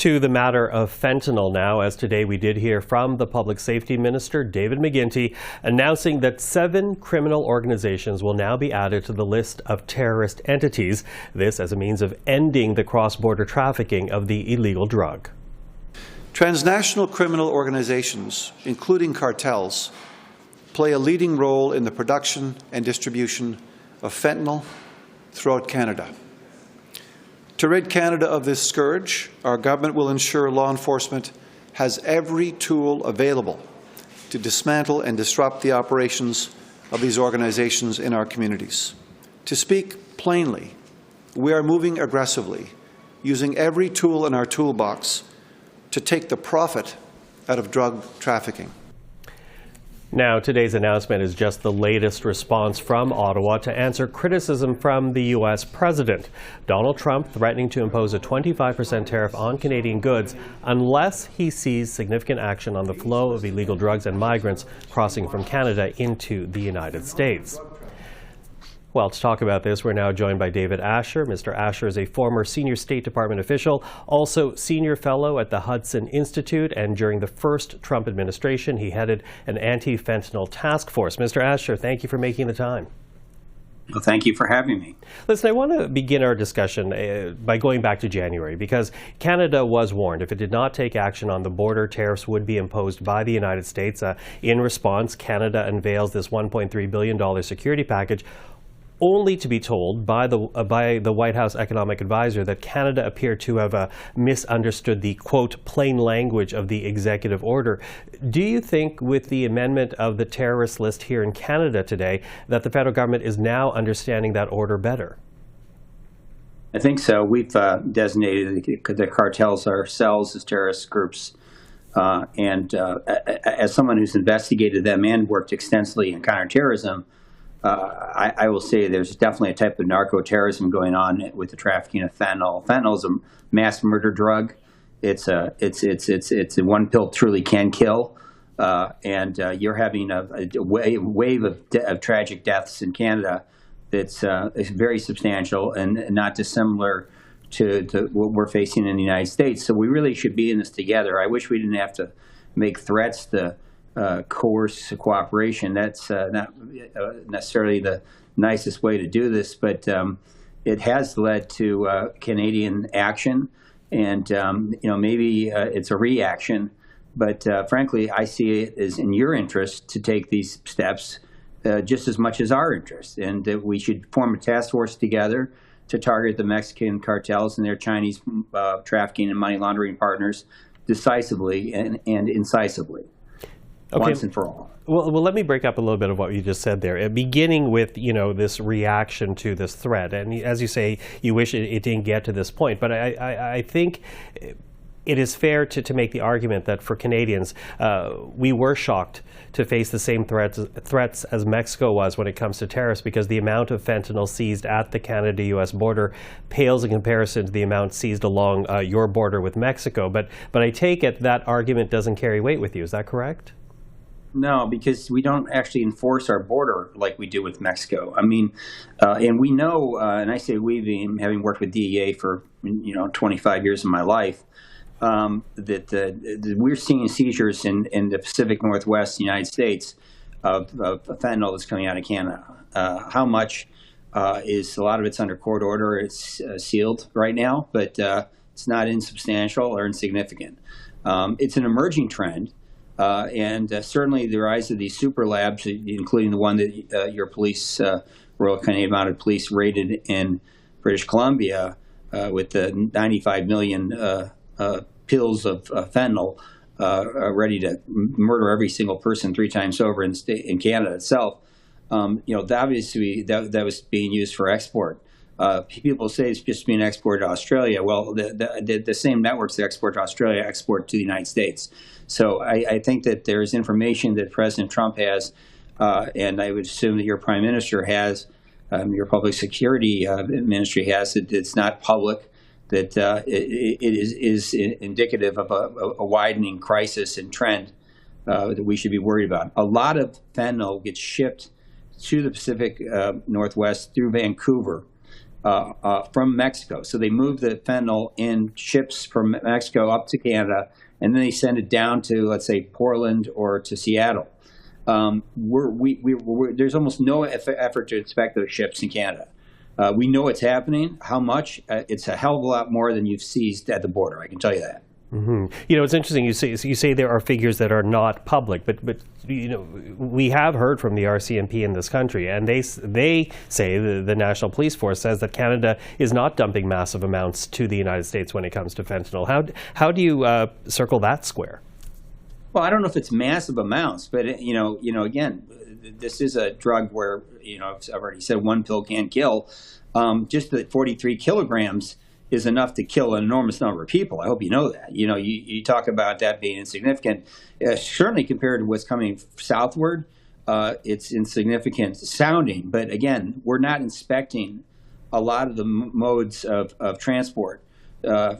To the matter of fentanyl now, as today we did hear from the Public Safety Minister David McGuinty announcing that 7 criminal organizations will now be added to the list of terrorist entities. This as a means of ending the cross-border trafficking of the illegal drug. Transnational criminal organizations, including cartels, play a leading role in the production and distribution of fentanyl throughout Canada. To rid Canada of this scourge, our government will ensure law enforcement has every tool available to dismantle and disrupt the operations of these organizations in our communities. To speak plainly, we are moving aggressively, using every tool in our toolbox to take the profit out of drug trafficking. Now, today's announcement is just the latest response from Ottawa to answer criticism from the U.S. President. Donald Trump threatening to impose a 25% tariff on Canadian goods unless he sees significant action on the flow of illegal drugs and migrants crossing from Canada into the United States. Well, to talk about this, we're now joined by David Asher. Mr. Asher is a former senior State Department official, also senior fellow at the Hudson Institute, and during the first Trump administration, he headed an anti-fentanyl task force. Mr. Asher, thank you for making the time. Well, thank you for having me. Listen, I want to begin our discussion by going back to January, because Canada was warned if it did not take action on the border, tariffs would be imposed by the United States. In response, Canada unveils this $1.3 billion security package, only to be told by the White House economic advisor that Canada appeared to have misunderstood the, quote, plain language of the executive order. Do you think with the amendment of the terrorist list here in Canada today that the federal government is now understanding that order better? I think so. We've designated the cartels ourselves as terrorist groups. And as someone who's investigated them and worked extensively in counterterrorism, I will say there's definitely a type of narco-terrorism going on with the trafficking of fentanyl. Fentanyl is a mass murder drug. It's a one pill truly can kill, and you're having a wave of tragic deaths in Canada that's very substantial and not dissimilar to what we're facing in the United States. So we really should be in this together. I wish we didn't have to make threats to coerce cooperation. That's not necessarily the nicest way to do this, but it has led to Canadian action, and maybe it's a reaction. But frankly, I see it as in your interest to take these steps just as much as our interest, and that we should form a task force together to target the Mexican cartels and their Chinese trafficking and money laundering partners decisively and incisively. Okay. Once and for all. Well, let me break up a little bit of what you just said there, beginning with, this reaction to this threat. And as you say, you wish it didn't get to this point. But I think it is fair to make the argument that for Canadians, we were shocked to face the same threats as Mexico was when it comes to tariffs, because the amount of fentanyl seized at the Canada-U.S. border pales in comparison to the amount seized along your border with Mexico. But I take it that argument doesn't carry weight with you. Is that correct? No, because we don't actually enforce our border like we do with Mexico. I mean, and we know, and I say we, having worked with DEA for 25 years of my life, that we're seeing seizures in the Pacific Northwest, United States, of fentanyl that's coming out of Canada. How much is a lot of it's under court order? It's sealed right now, but it's not insubstantial or insignificant. It's an emerging trend. And certainly the rise of these super labs, including the one that your police, Royal Canadian Mounted Police, raided in British Columbia with the 95 million pills of fentanyl ready to murder every single person 3 times over in Canada itself. Obviously that was being used for export. People say it's just being exported to Australia. Well, the same networks that export to Australia export to the United States. So I think that there is information that President Trump has, and I would assume that your Prime Minister has, your Public Security Ministry has, that it's not public, that it is indicative of a widening crisis and trend that we should be worried about. A lot of fentanyl gets shipped to the Pacific Northwest through Vancouver. from Mexico. So they move the fentanyl in ships from Mexico up to Canada, and then they send it down to, let's say, Portland or to Seattle. There's almost no effort to inspect those ships in Canada. We know it's happening. How much? It's a hell of a lot more than you've seized at the border. I can tell you that. Mm-hmm. You know, it's interesting. You say there are figures that are not public, but you know, we have heard from the RCMP in this country, and they say the National Police Force says that Canada is not dumping massive amounts to the United States when it comes to fentanyl. How do you circle that square? Well, I don't know if it's massive amounts, but again, this is a drug where, I've already said one pill can't kill. Just the 43 kilograms is enough to kill an enormous number of people. I hope you know that. You talk about that being insignificant. Certainly compared to what's coming southward, it's insignificant sounding. But again, we're not inspecting a lot of the modes of transport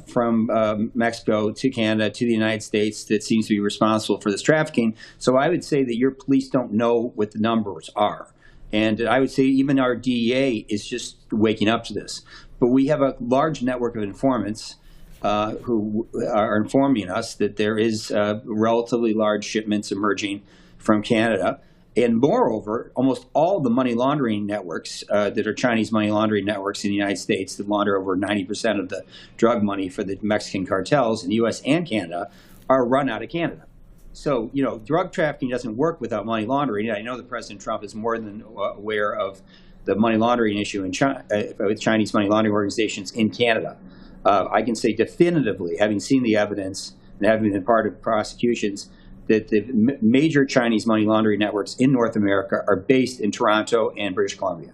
from Mexico to Canada to the United States that seems to be responsible for this trafficking. So I would say that your police don't know what the numbers are. And I would say even our DEA is just waking up to this. But we have a large network of informants who are informing us that there is relatively large shipments emerging from Canada. And moreover, almost all the money laundering networks that are Chinese money laundering networks in the United States that launder over 90% of the drug money for the Mexican cartels in the U.S. and Canada are run out of Canada. So, drug trafficking doesn't work without money laundering. I know that President Trump is more than aware of the money laundering issue in China, with Chinese money laundering organizations in Canada. I can say definitively, having seen the evidence and having been part of prosecutions, that the major Chinese money laundering networks in North America are based in Toronto and British Columbia.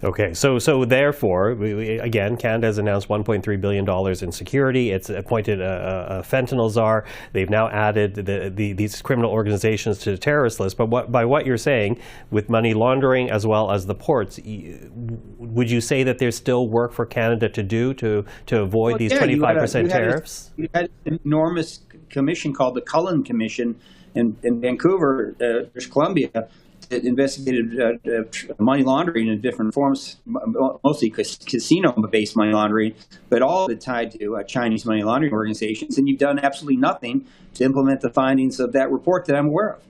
Okay, so therefore, again, Canada has announced $1.3 billion in security. It's appointed a fentanyl czar. They've now added these criminal organizations to the terrorist list. But by what you're saying, with money laundering as well as the ports, would you say that there's still work for Canada to do to avoid these 25% tariffs? You had an enormous commission called the Cullen Commission in Vancouver, British Columbia. It investigated money laundering in different forms, mostly casino-based money laundering, but all of it tied to Chinese money laundering organizations. And you've done absolutely nothing to implement the findings of that report that I'm aware of.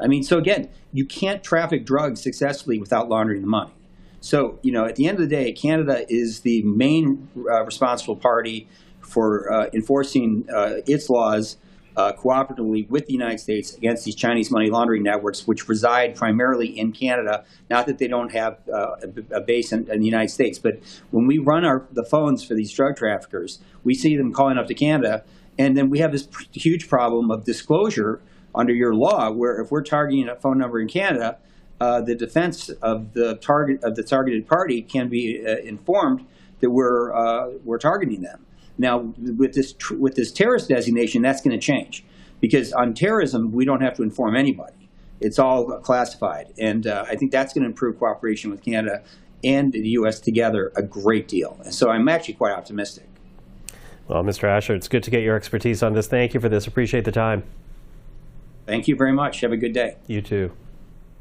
I mean, so again, you can't traffic drugs successfully without laundering the money. So, at the end of the day, Canada is the main responsible party for enforcing its laws cooperatively with the United States against these Chinese money laundering networks, which reside primarily in Canada. Not that they don't have a base in the United States, but when we run the phones for these drug traffickers, we see them calling up to Canada, and then we have this huge problem of disclosure under your law, where if we're targeting a phone number in Canada, the defense of the targeted party can be informed that we're targeting them. Now, with this terrorist designation, that's going to change, because on terrorism, we don't have to inform anybody. It's all classified. And I think that's going to improve cooperation with Canada and the U.S. together a great deal. And so I'm actually quite optimistic. Well, Mr. Asher, it's good to get your expertise on this. Thank you for this. Appreciate the time. Thank you very much. Have a good day. You too.